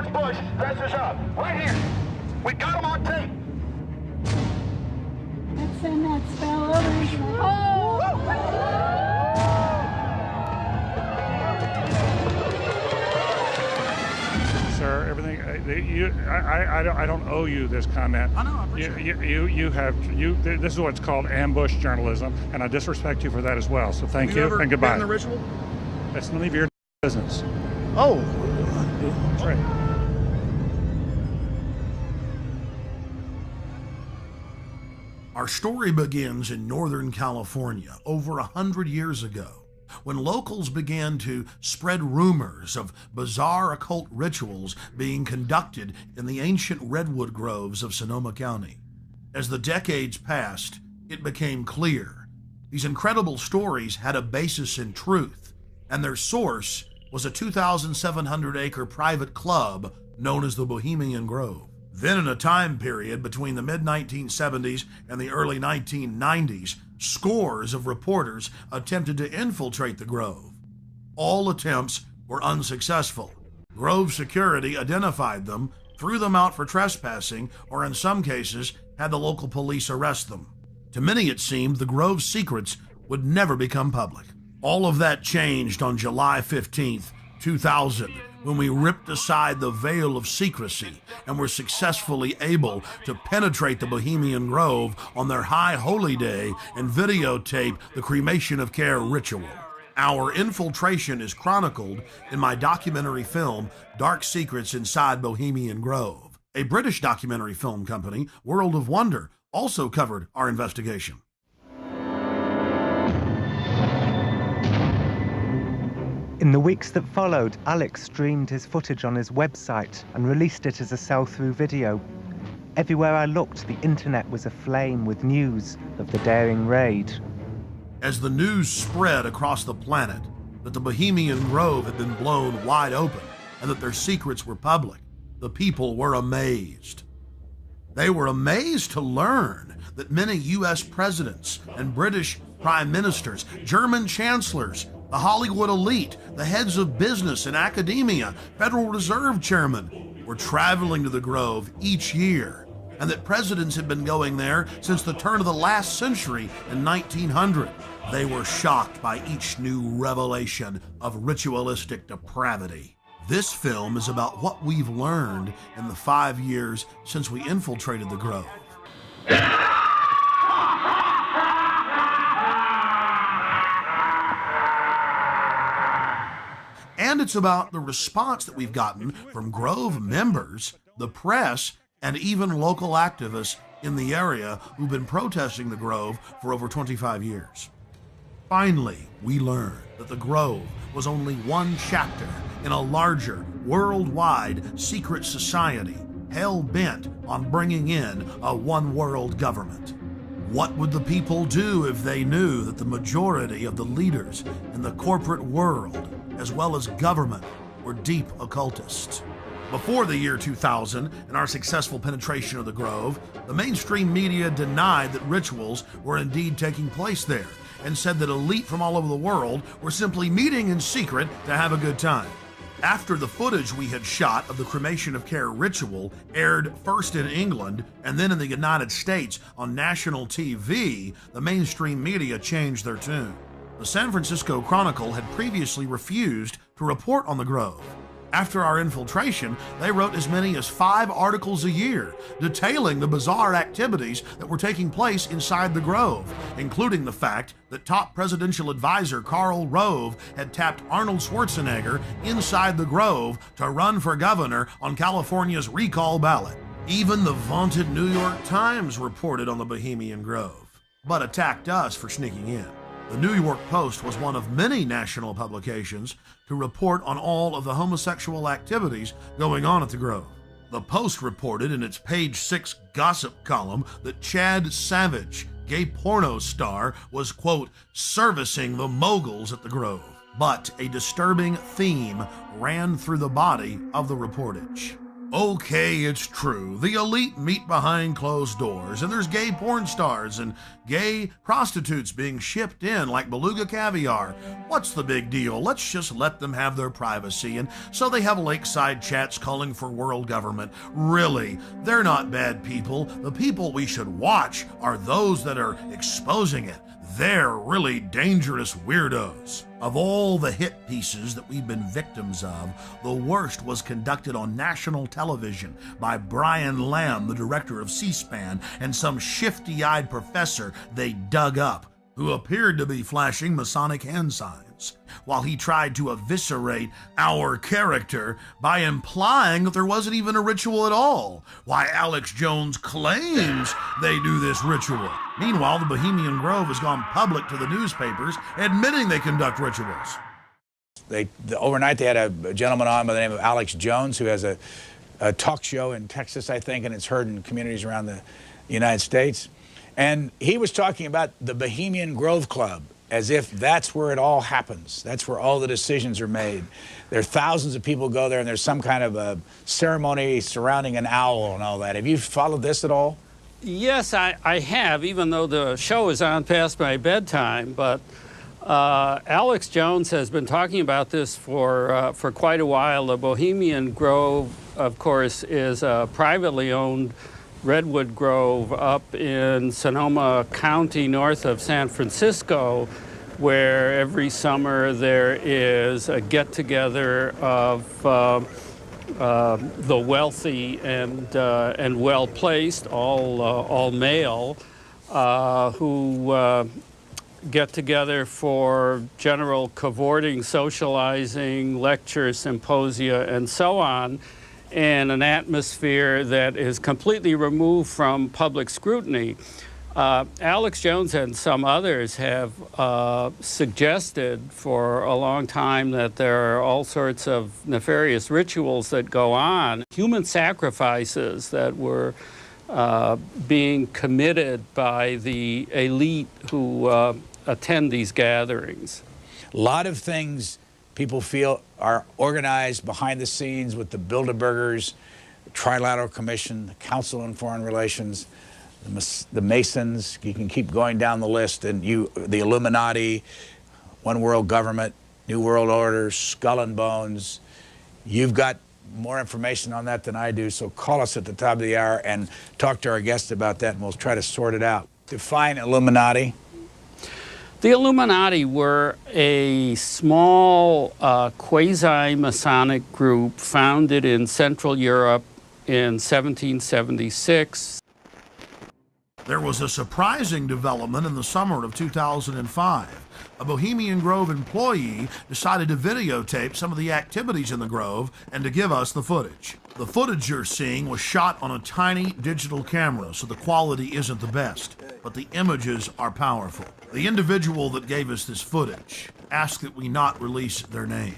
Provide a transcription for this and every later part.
bush, dressers up. Right here. We got them on tape. Let's send that spell over. Oh! Sir, everything. I don't owe you this comment. I know. I appreciate it. You have. This is what's called ambush journalism, and I disrespect you for that as well. So thank you ever and goodbye. been in the ritual? That's none of your business. Oh. That's right. Our story begins in Northern California over 100 years ago, when locals began to spread rumors of bizarre occult rituals being conducted in the ancient redwood groves of Sonoma County. As the decades passed, it became clear these incredible stories had a basis in truth, and their source was a 2,700-acre private club known as the Bohemian Grove. Then, in a time period between the mid-1970s and the early 1990s, scores of reporters attempted to infiltrate the Grove. All attempts were unsuccessful. Grove security identified them, threw them out for trespassing, or in some cases, had the local police arrest them. To many, it seemed the Grove's secrets would never become public. All of that changed on July 15th, 2000, when we ripped aside the veil of secrecy and were successfully able to penetrate the Bohemian Grove on their high holy day and videotape the cremation of care ritual. Our infiltration is chronicled in my documentary film, Dark Secrets Inside Bohemian Grove. A British documentary film company, World of Wonder, also covered our investigation. In the weeks that followed, Alex streamed his footage on his website and released it as a sell-through video. Everywhere I looked, the internet was aflame with news of the daring raid. As the news spread across the planet that the Bohemian Grove had been blown wide open and that their secrets were public, the people were amazed. They were amazed to learn that many U.S. presidents and British prime ministers, German chancellors, the Hollywood elite, the heads of business and academia, Federal Reserve chairmen were traveling to the Grove each year, and that presidents had been going there since the turn of the last century in 1900. They were shocked by each new revelation of ritualistic depravity. This film is about what we've learned in the 5 years since we infiltrated the Grove. And it's about the response that we've gotten from Grove members, the press, and even local activists in the area who've been protesting the Grove for over 25 years. Finally, we learned that the Grove was only one chapter in a larger, worldwide secret society hell-bent on bringing in a one-world government. What would the people do if they knew that the majority of the leaders in the corporate world, as well as government, were deep occultists? Before the year 2000 and our successful penetration of the Grove, the mainstream media denied that rituals were indeed taking place there and said that elite from all over the world were simply meeting in secret to have a good time. After the footage we had shot of the cremation of care ritual aired first in England and then in the United States on national TV, the mainstream media changed their tune. The San Francisco Chronicle had previously refused to report on the Grove. After our infiltration, they wrote as many as 5 articles a year detailing the bizarre activities that were taking place inside the Grove, including the fact that top presidential advisor Karl Rove had tapped Arnold Schwarzenegger inside the Grove to run for governor on California's recall ballot. Even the vaunted New York Times reported on the Bohemian Grove, but attacked us for sneaking in. The New York Post was one of many national publications to report on all of the homosexual activities going on at the Grove. The Post reported in its page 6 gossip column that Chad Savage, gay porno star, was, quote, servicing the moguls at the Grove. But a disturbing theme ran through the body of the reportage. Okay, it's true. The elite meet behind closed doors, and there's gay porn stars and gay prostitutes being shipped in like beluga caviar. What's the big deal? Let's just let them have their privacy. And so they have lakeside chats calling for world government. Really, they're not bad people. The people we should watch are those that are exposing it. They're really dangerous weirdos. Of all the hit pieces that we've been victims of, the worst was conducted on national television by Brian Lamb, the director of C-SPAN, and some shifty-eyed professor they dug up, who appeared to be flashing Masonic hand signs, while he tried to eviscerate our character by implying that there wasn't even a ritual at all. Why, Alex Jones claims they do this ritual. Meanwhile, the Bohemian Grove has gone public to the newspapers, admitting they conduct rituals. Overnight, they had a gentleman on by the name of Alex Jones, who has a talk show in Texas, I think, and it's heard in communities around the United States. And he was talking about the Bohemian Grove Club, as if that's where it all happens. That's where all the decisions are made. There are thousands of people go there, and there's some kind of a ceremony surrounding an owl and all that. Have you followed this at all? Yes, I have, even though the show is on past my bedtime. But Alex Jones has been talking about this for quite a while. The Bohemian Grove, of course, is a privately owned redwood grove up in Sonoma County, north of San Francisco, where every summer there is a get-together of the wealthy and well-placed, all male, who get together for general cavorting, socializing, lectures, symposia, and so on, in an atmosphere that is completely removed from public scrutiny. Alex Jones and some others have suggested for a long time that there are all sorts of nefarious rituals that go on, human sacrifices that were being committed by the elite who attend these gatherings. A lot of things people feel are organized behind the scenes with the Bilderbergers, the Trilateral Commission, the Council on Foreign Relations, the Masons. You can keep going down the list, and the Illuminati, One World Government, New World Order, Skull and Bones. You've got more information on that than I do, so call us at the top of the hour and talk to our guests about that, and we'll try to sort it out. Define Illuminati. The Illuminati were a small quasi-Masonic group founded in Central Europe in 1776. There was a surprising development in the summer of 2005. A Bohemian Grove employee decided to videotape some of the activities in the Grove and to give us the footage. The footage you're seeing was shot on a tiny digital camera, so the quality isn't the best, but the images are powerful. The individual that gave us this footage asked that we not release their name.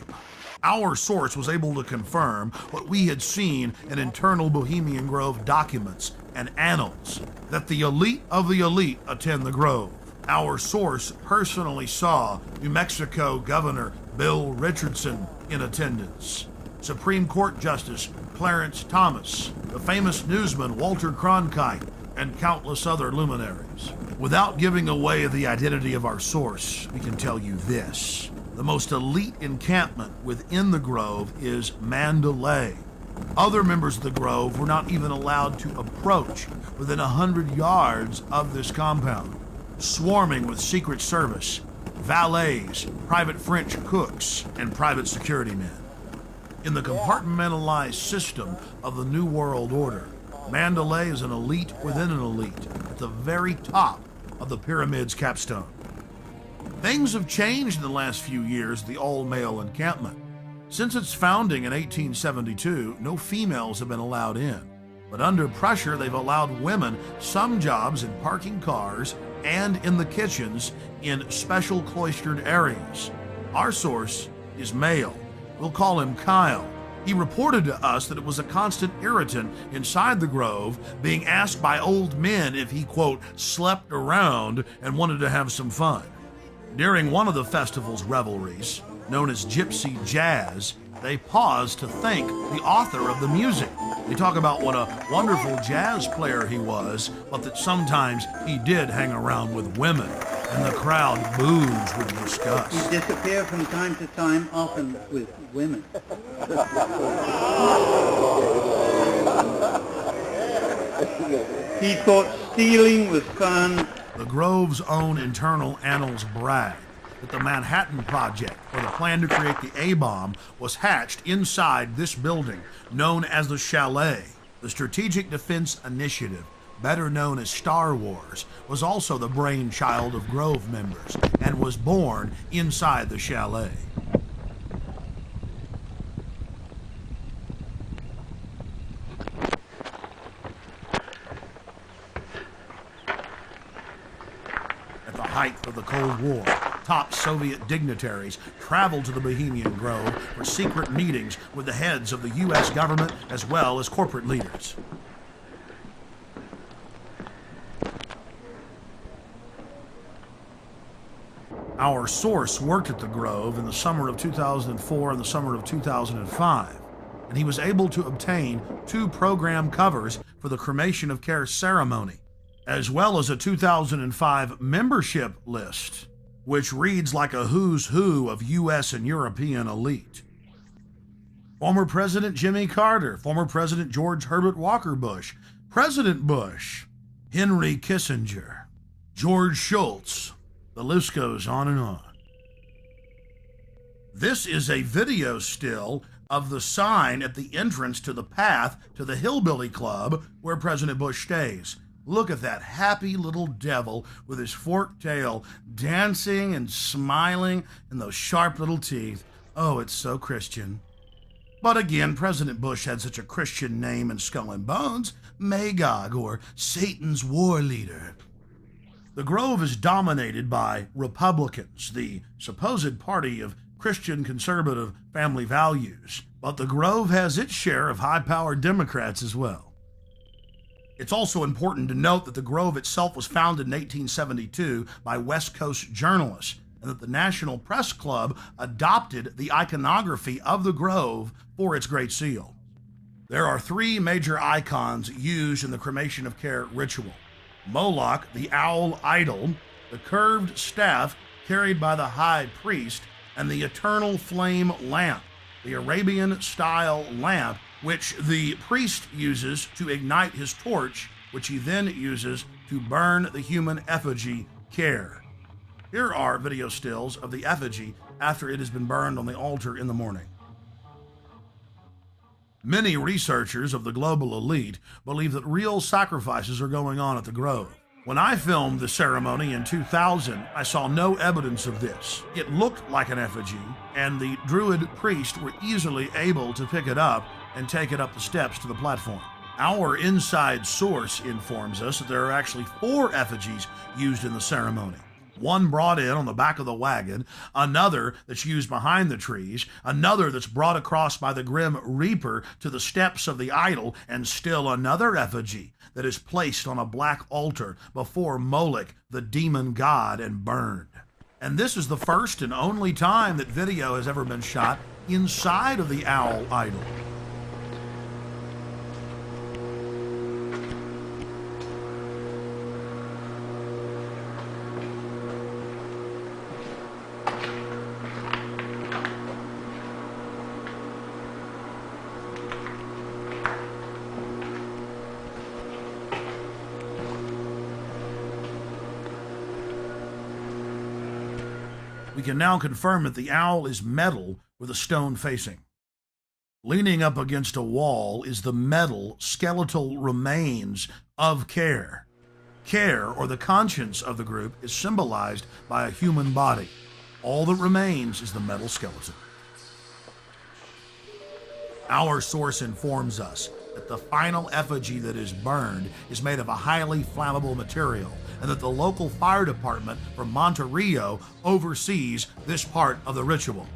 Our source was able to confirm what we had seen in internal Bohemian Grove documents and annals, that the elite of the elite attend the Grove. Our source personally saw New Mexico Governor Bill Richardson in attendance, Supreme Court Justice Clarence Thomas, the famous newsman Walter Cronkite, and countless other luminaries. Without giving away the identity of our source, we can tell you this. The most elite encampment within the Grove is Mandalay. Other members of the Grove were not even allowed to approach within 100 yards of this compound, swarming with Secret Service, valets, private French cooks, and private security men. In the compartmentalized system of the New World Order, Mandalay is an elite within an elite, at the very top of the pyramid's capstone. Things have changed in the last few years at the all-male encampment. Since its founding in 1872, no females have been allowed in. But under pressure, they've allowed women some jobs in parking cars and in the kitchens in special cloistered areas. Our source is male. We'll call him Kyle. He reported to us that it was a constant irritant inside the Grove, being asked by old men if he, quote, slept around and wanted to have some fun. During one of the festival's revelries, known as Gypsy Jazz, they paused to thank the author of the music, They talk about what a wonderful jazz player he was, but that sometimes he did hang around with women, and the crowd boos with disgust. He disappeared from time to time, often with women. He thought stealing was fun. The Grove's own internal annals brag that the Manhattan Project, or the plan to create the A-bomb, was hatched inside this building, known as the Chalet. The Strategic Defense Initiative, better known as Star Wars, was also the brainchild of Grove members and was born inside the Chalet. At the height of the Cold War, top Soviet dignitaries traveled to the Bohemian Grove for secret meetings with the heads of the U.S. government as well as corporate leaders. Our source worked at the Grove in the summer of 2004 and the summer of 2005, and he was able to obtain 2 program covers for the cremation of care ceremony, as well as a 2005 membership list, which reads like a who's who of U.S. and European elite. Former President Jimmy Carter, former President George Herbert Walker Bush, President Bush, Henry Kissinger, George Shultz. The list goes on and on. This is a video still of the sign at the entrance to the path to the Hillbilly Club where President Bush stays. Look at that happy little devil with his forked tail dancing and smiling and those sharp little teeth. Oh, it's so Christian. But again, President Bush had such a Christian name in Skull and Bones, Magog, or Satan's war leader. The Grove is dominated by Republicans, the supposed party of Christian conservative family values, but the Grove has its share of high-powered Democrats as well. It's also important to note that the Grove itself was founded in 1872 by West Coast journalists, and that the National Press Club adopted the iconography of the Grove for its Great Seal. There are 3 major icons used in the cremation of care ritual: Moloch, the owl idol, the curved staff carried by the high priest, and the eternal flame lamp, the Arabian-style lamp, which the priest uses to ignite his torch, which he then uses to burn the human effigy care. Here are video stills of the effigy after it has been burned on the altar in the morning. Many researchers of the global elite believe that real sacrifices are going on at the Grove. When I filmed the ceremony in 2000, I saw no evidence of this. It looked like an effigy, and the Druid priest were easily able to pick it up and take it up the steps to the platform. Our inside source informs us that there are actually 4 effigies used in the ceremony. One brought in on the back of the wagon, another that's used behind the trees, another that's brought across by the Grim Reaper to the steps of the idol, and still another effigy that is placed on a black altar before Moloch, the demon god, and burned. And this is the first and only time that video has ever been shot inside of the owl idol. We can now confirm that the owl is metal with a stone facing. Leaning up against a wall is the metal skeletal remains of Care. Care, or the conscience of the group, is symbolized by a human body. All that remains is the metal skeleton. Our source informs us that the final effigy that is burned is made of a highly flammable material, and that the local fire department from Monterey oversees this part of the ritual.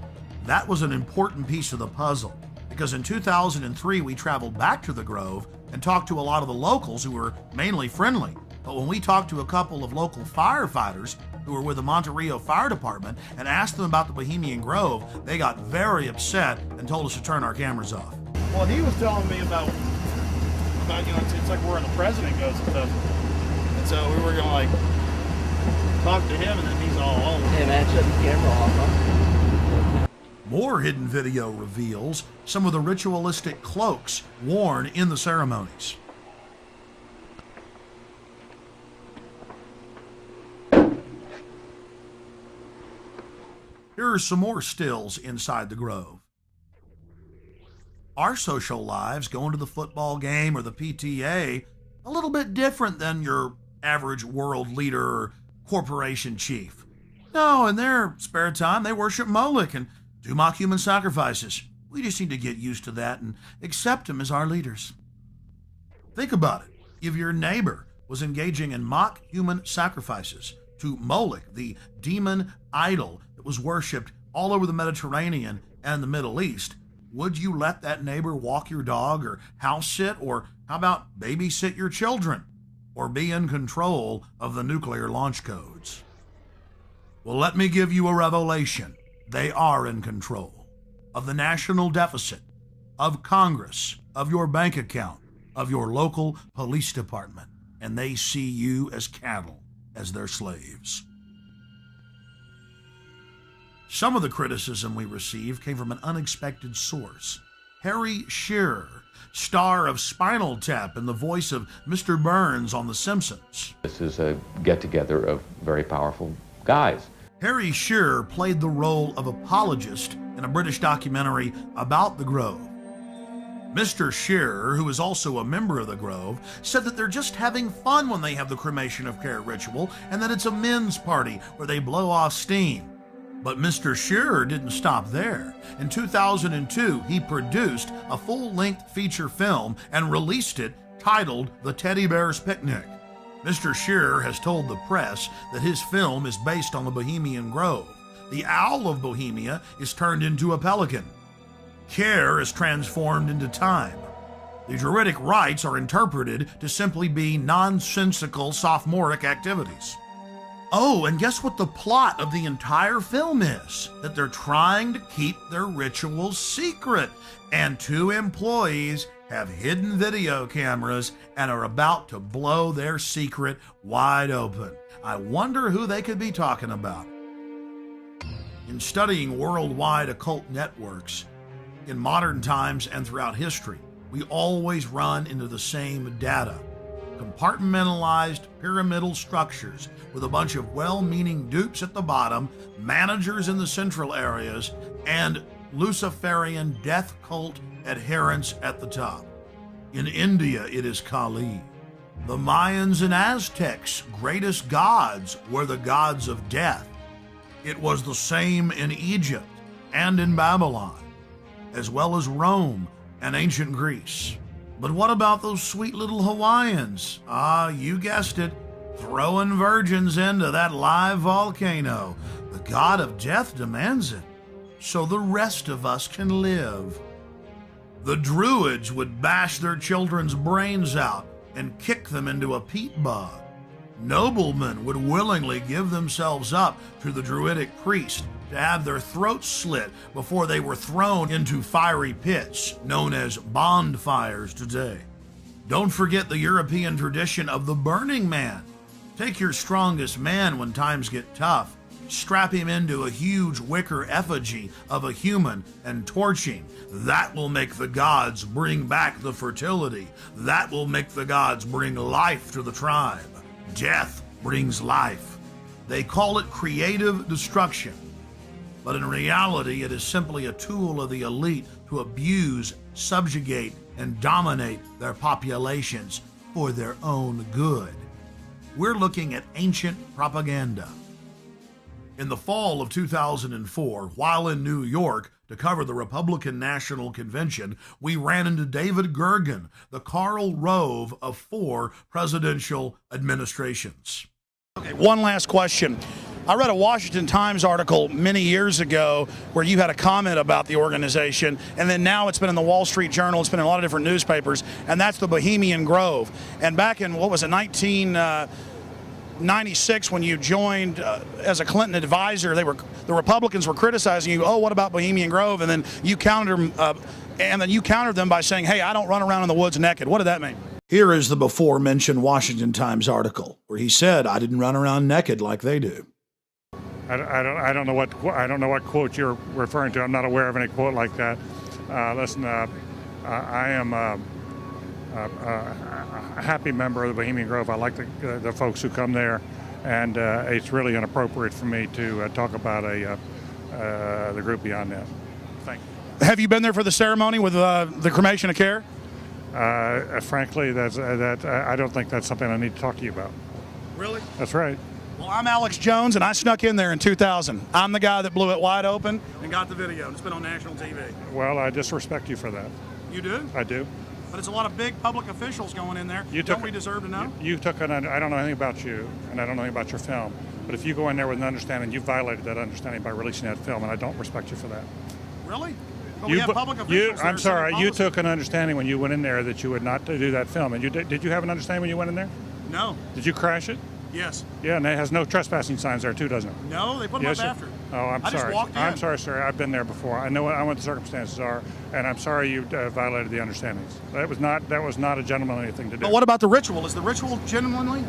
That was an important piece of the puzzle, because in 2003 we traveled back to the Grove and talked to a lot of the locals who were mainly friendly. But when we talked to a couple of local firefighters who were with the Monterey Fire Department and asked them about the Bohemian Grove, they got very upset and told us to turn our cameras off. Well, he was telling me about thought, it's like where the president goes and stuff. And so we were going to like talk to him, and then he's all over. Hey man, shut the camera off, huh? More hidden video reveals some of the ritualistic cloaks worn in the ceremonies. Here are some more stills inside the Grove. Our social lives, going to the football game or the PTA, a little bit different than your average world leader or corporation chief. No, in their spare time, they worship Moloch and do mock human sacrifices. We just need to get used to that and accept them as our leaders. Think about it. If your neighbor was engaging in mock human sacrifices to Moloch, the demon idol that was worshipped all over the Mediterranean and the Middle East, would you let that neighbor walk your dog or house sit, or how about babysit your children, or be in control of the nuclear launch codes? Well, let me give you a revelation. They are in control of the national deficit, of Congress, of your bank account, of your local police department, and they see you as cattle, as their slaves. Some of the criticism we received came from an unexpected source. Harry Shearer, star of Spinal Tap and the voice of Mr. Burns on The Simpsons. This is a get-together of very powerful guys. Harry Shearer played the role of apologist in a British documentary about the Grove. Mr. Shearer, who is also a member of the Grove, said that they're just having fun when they have the cremation of care ritual, and that it's a men's party where they blow off steam. But Mr. Shearer didn't stop there. In 2002, he produced a full-length feature film and released it titled The Teddy Bear's Picnic. Mr. Shearer has told the press that his film is based on the Bohemian Grove. The owl of Bohemia is turned into a pelican. Care is transformed into time. The Druidic rites are interpreted to simply be nonsensical sophomoric activities. Oh, and guess what the plot of the entire film is? That they're trying to keep their rituals secret, and two employees have hidden video cameras and are about to blow their secret wide open. I wonder who they could be talking about. In studying worldwide occult networks, in modern times and throughout history, we always run into the same data. Compartmentalized pyramidal structures with a bunch of well-meaning dupes at the bottom, managers in the central areas, and Luciferian death cult adherents at the top. In India, it is Kali. The Mayans and Aztecs' greatest gods were the gods of death. It was the same in Egypt and in Babylon, as well as Rome and ancient Greece. But what about those sweet little Hawaiians? Ah, you guessed it, throwing virgins into that live volcano. The god of death demands it, so the rest of us can live. The Druids would bash their children's brains out and kick them into a peat bog. Noblemen would willingly give themselves up to the Druidic priest to have their throats slit before they were thrown into fiery pits, known as bonfires today. Don't forget the European tradition of the Burning Man. Take your strongest man when times get tough, strap him into a huge wicker effigy of a human and torch him. That will make the gods bring back the fertility. That will make the gods bring life to the tribe. Death brings life. They call it creative destruction. But in reality, it is simply a tool of the elite to abuse, subjugate, and dominate their populations for their own good. We're looking at ancient propaganda. In the fall of 2004, while in New York to cover the Republican National Convention, we ran into David Gergen, the Karl Rove of 4 presidential administrations. Okay, one last question. I read a Washington Times article many years ago where you had a comment about the organization, and then now it's been in the Wall Street Journal, it's been in a lot of different newspapers, and that's the Bohemian Grove. And back in, 1996, when you joined as a Clinton advisor, the Republicans were criticizing you. Oh, what about Bohemian Grove? And then you countered them by saying, "Hey, I don't run around in the woods naked." What did that mean? Here is the before-mentioned Washington Times article where he said, "I didn't run around naked like they do." I don't know what quote you're referring to. I'm not aware of any quote like that. Listen, I am a happy member of the Bohemian Grove. I like the folks who come there, and it's really inappropriate for me to talk about the group beyond that. Thank you. Have you been there for the ceremony with the cremation of care? Frankly, I don't think that's something I need to talk to you about. Really? That's right. Well, I'm Alex Jones, and I snuck in there in 2000. I'm the guy that blew it wide open and got the video. It's been on national TV. Well, I disrespect you for that. You do? I do. But it's a lot of big public officials going in there. Don't we deserve to know? You took I don't know anything about you, and I don't know anything about your film. But if you go in there with an understanding, you violated that understanding by releasing that film, and I don't respect you for that. Really? But we have public officials. I'm sorry. You took an understanding when you went in there that you would not do that film, and did you have an understanding when you went in there? No. Did you crash it? Yes. Yeah, and it has no trespassing signs there too, doesn't it? No, they put them up after. Oh, I'm sorry. I just walked in. I'm sorry, sir. I've been there before. I know what the circumstances are, and I'm sorry you violated the understandings. That was not a gentlemanly thing to do. But what about the ritual? Is the ritual gentlemanly?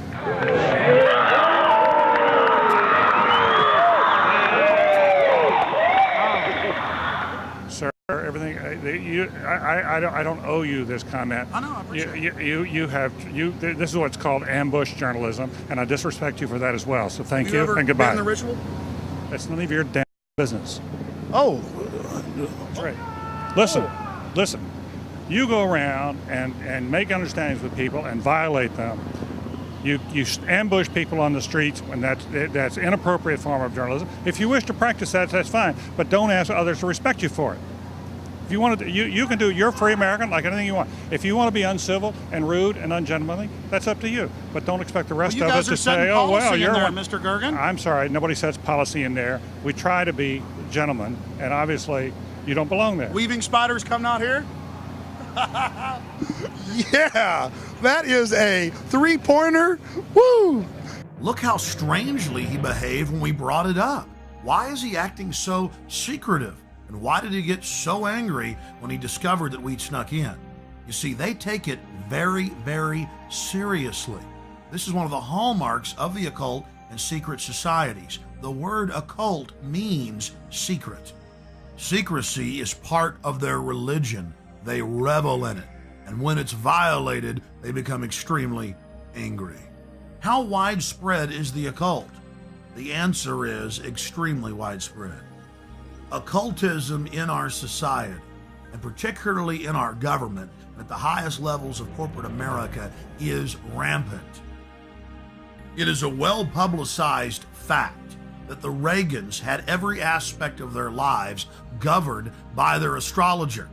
Sir, everything. I don't owe you this comment. I know. I appreciate it. This is what's called ambush journalism, and I disrespect you for that as well. So thank you ever and goodbye. Been in the ritual? It's none of your damn business. Oh. That's right. Listen. You go around and make understandings with people and violate them. You ambush people on the streets, and that's inappropriate form of journalism. If you wish to practice that, that's fine, but don't ask others to respect you for it. If you want to, you can do. You're a free American, like anything you want. If you want to be uncivil and rude and ungentlemanly, that's up to you. But don't expect the rest of us to say, "Oh well, you're there, Mr. Gergen." I'm sorry, nobody sets policy in there. We try to be gentlemen, and obviously, you don't belong there. Weaving spiders come out here. Yeah, that is a three-pointer. Woo! Look how strangely he behaved when we brought it up. Why is he acting so secretive? And why did he get so angry when he discovered that we'd snuck in? You see, they take it very, very seriously. This is one of the hallmarks of the occult and secret societies. The word occult means secret. Secrecy is part of their religion. They revel in it. And when it's violated, they become extremely angry. How widespread is the occult? The answer is extremely widespread. Occultism in our society, and particularly in our government, and at the highest levels of corporate America, is rampant. It is a well-publicized fact that the Reagans had every aspect of their lives governed by their astrologer.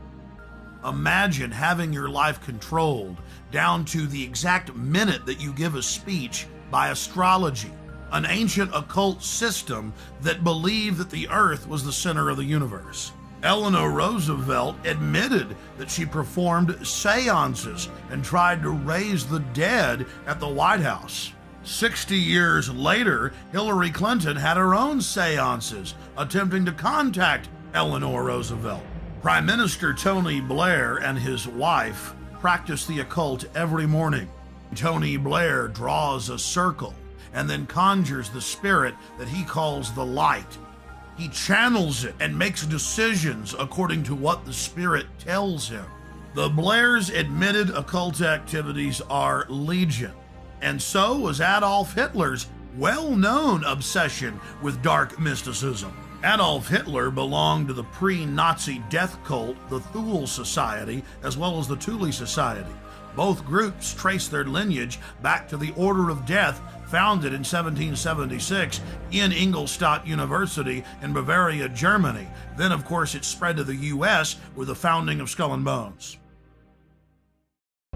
Imagine having your life controlled down to the exact minute that you give a speech by astrology, an ancient occult system that believed that the earth was the center of the universe. Eleanor Roosevelt admitted that she performed seances and tried to raise the dead at the White House. 60 years later, Hillary Clinton had her own seances attempting to contact Eleanor Roosevelt. Prime Minister Tony Blair and his wife practice the occult every morning. Tony Blair draws a circle and then conjures the spirit that he calls the light. He channels it and makes decisions according to what the spirit tells him. The Blairs' admitted occult activities are legion, and so was Adolf Hitler's well-known obsession with dark mysticism. Adolf Hitler belonged to the pre-Nazi death cult, the Thule Society, as well as the Thule Society. Both groups trace their lineage back to the Order of Death, founded in 1776 in Ingolstadt University in Bavaria, Germany. Then, of course, it spread to the U.S. with the founding of Skull and Bones.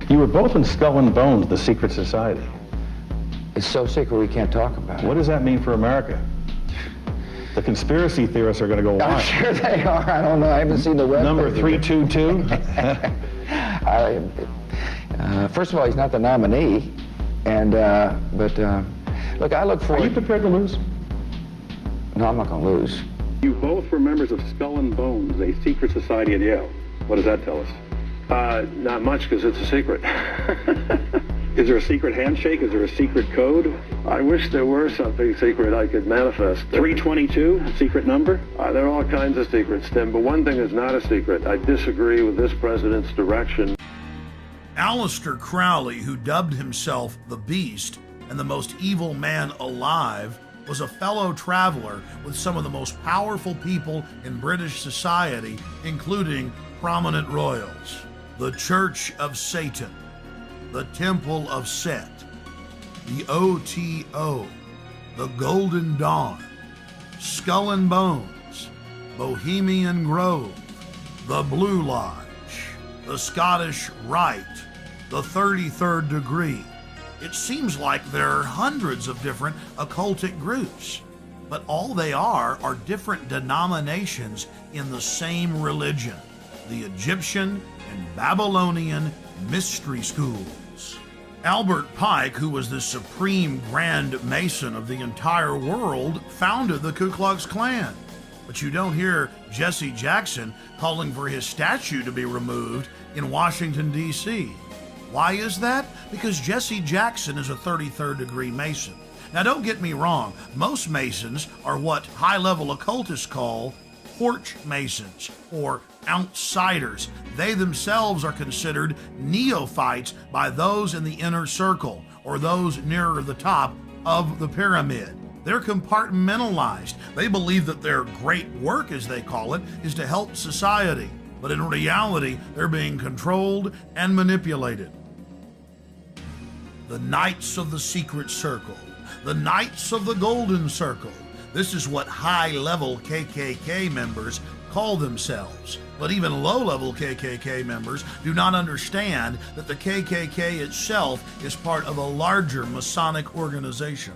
You were both in Skull and Bones, the secret society. It's so secret we can't talk about it. What does that mean for America? The conspiracy theorists are going to go I'm on. sure they are. I don't know. I haven't seen the web. Number 322? First of all, he's not the nominee. And, look, I look forward... Are you prepared to lose? No, I'm not going to lose. You both were members of Skull and Bones, a secret society at Yale. What does that tell us? Not much, because it's a secret. Is there a secret handshake? Is there a secret code? I wish there were something secret I could manifest. 322, secret number? There are all kinds of secrets, Tim, but one thing is not a secret. I disagree with this president's direction. Aleister Crowley, who dubbed himself the Beast and the most evil man alive, was a fellow traveler with some of the most powerful people in British society, including prominent royals. The Church of Satan, the Temple of Set, the OTO, the Golden Dawn, Skull and Bones, Bohemian Grove, the Blue Lodge, the Scottish Rite, the 33rd Degree. It seems like there are hundreds of different occultic groups, but all they are different denominations in the same religion, the Egyptian and Babylonian mystery schools. Albert Pike, who was the supreme Grand Mason of the entire world, founded the Ku Klux Klan. But you don't hear Jesse Jackson calling for his statue to be removed in Washington, D.C. Why is that? Because Jesse Jackson is a 33rd degree Mason. Now don't get me wrong, most Masons are what high-level occultists call porch Masons or outsiders. They themselves are considered neophytes by those in the inner circle or those nearer the top of the pyramid. They're compartmentalized. They believe that their great work, as they call it, is to help society. But in reality, they're being controlled and manipulated. The Knights of the Secret Circle, the Knights of the Golden Circle. This is what high-level KKK members call themselves. But even low-level KKK members do not understand that the KKK itself is part of a larger Masonic organization.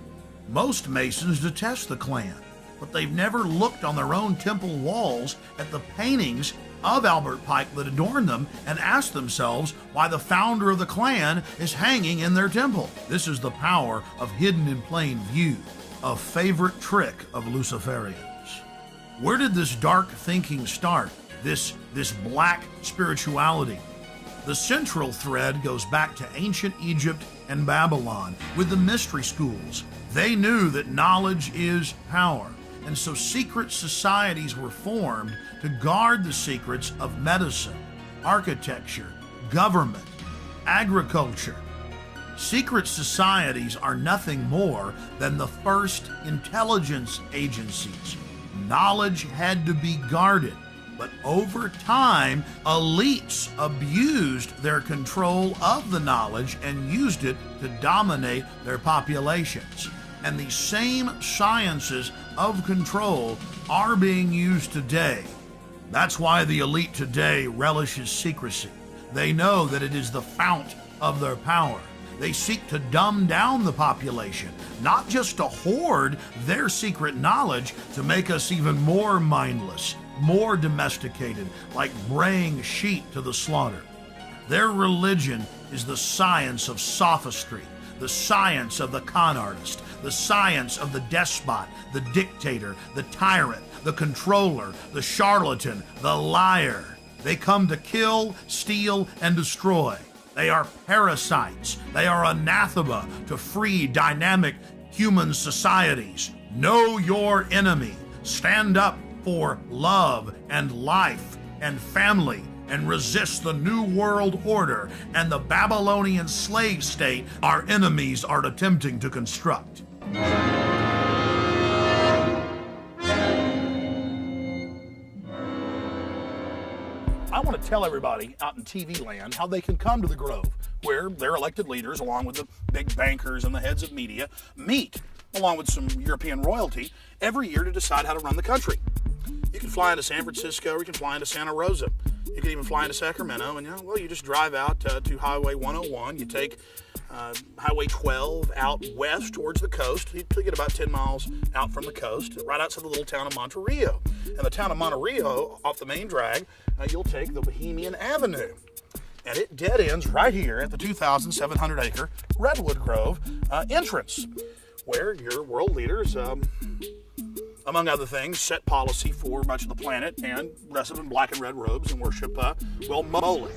Most Masons detest the Klan, but they've never looked on their own temple walls at the paintings of Albert Pike that adorn them and asked themselves why the founder of the Klan is hanging in their temple. This is the power of hidden in plain view, a favorite trick of Luciferians. Where did this dark thinking start? This black spirituality? The central thread goes back to ancient Egypt and Babylon with the mystery schools. They knew that knowledge is power, and so secret societies were formed to guard the secrets of medicine, architecture, government, agriculture. Secret societies are nothing more than the first intelligence agencies. Knowledge had to be guarded, but over time, elites abused their control of the knowledge and used it to dominate their populations. And the same sciences of control are being used today. That's why the elite today relishes secrecy. They know that it is the fount of their power. They seek to dumb down the population, not just to hoard their secret knowledge to make us even more mindless, more domesticated, like braying sheep to the slaughter. Their religion is the science of sophistry, the science of the con artist, the science of the despot, the dictator, the tyrant, the controller, the charlatan, the liar. They come to kill, steal, and destroy. They are parasites. They are anathema to free, dynamic human societies. Know your enemy. Stand up for love and life and family and resist the New World Order and the Babylonian slave state our enemies are attempting to construct. I want to tell everybody out in TV land how they can come to the Grove, where their elected leaders, along with the big bankers and the heads of media, meet, along with some European royalty, every year to decide how to run the country. You can fly into San Francisco, or you can fly into Santa Rosa. You can even fly into Sacramento, and you just drive out to Highway 101. You take Highway 12 out west towards the coast. You get about 10 miles out from the coast, right outside the little town of Monterey. And the town of Monterey, off the main drag, you'll take the Bohemian Avenue. And it dead ends right here at the 2,700-acre Redwood Grove entrance, where your world leaders, among other things, set policy for much of the planet and dress up in black and red robes and worship, Moloch.